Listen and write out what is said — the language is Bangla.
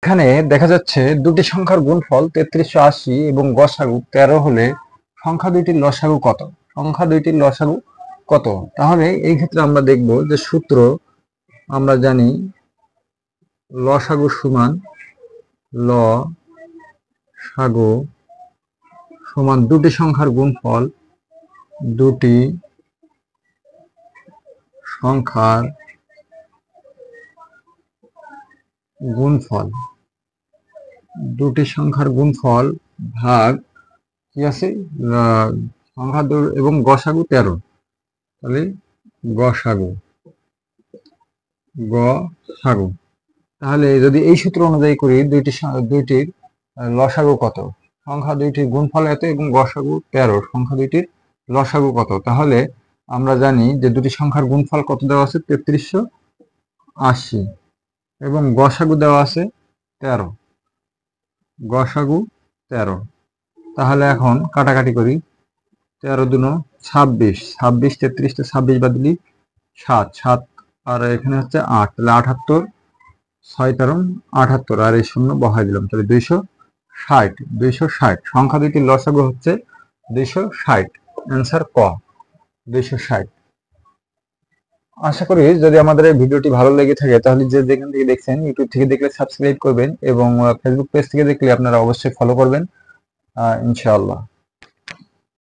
এখানে দেখা যাচ্ছে দুটি সংখ্যার গুণফল ৩৩৮০ এবং গসাগু ১৩ হলে সংখ্যা দুইটির লসাগু কত? সংখ্যা দুইটির লসাগু কত? তাহলে এই ক্ষেত্রে আমরা দেখব যে সূত্র আমরা জানি লসাগু সমান লসাগু সমান দুটি সংখ্যার গুণফল, দুটি সংখ্যার গুণফল, দুটি সংখ্যার গুণফল ভাগ কি আছে সংখ্যা এবং গসাগু ১৩। তাহলে গসাগু গসাগু তাহলে যদি এই সূত্র অনুযায়ী করি দুইটির লসাগু কত? সংখ্যা দুইটির গুণফল এত এবং গসাগু ১৩, সংখ্যা দুইটির লসাগু কত? তাহলে আমরা জানি যে দুটি সংখ্যার গুণফল কত দেওয়া আছে ৩৩৮০ এবং গসাগু দেওয়া আছে ১৩, গসাগু ১৩। তাহলে এখন কাটাকাটি করি, ১৩ দুনো ২৬, ২৬ ৩৩ তে ২৬ বাদ দিলি ৭ আর এখানে হচ্ছে ৮, তাহলে ৭৮, ৬ তেরো ৭৮ আর এই শূন্য বহাই দিলাম, তাহলে ২৬০। সংখ্যা দুইটির লসাগু হচ্ছে ২৬০। অ্যান্সার ক, ২৬০। আশা করি যদি আমাদের এই ভিডিওটি ভালো লেগে থাকে তাহলে যে যেখান থেকে দেখছেন, ইউটিউব থেকে দেখলে সাবস্ক্রাইব করবেন এবং ফেসবুক পেজ থেকে দেখলে আপনারা অবশ্যই ফলো করবেন ইনশাআল্লাহ।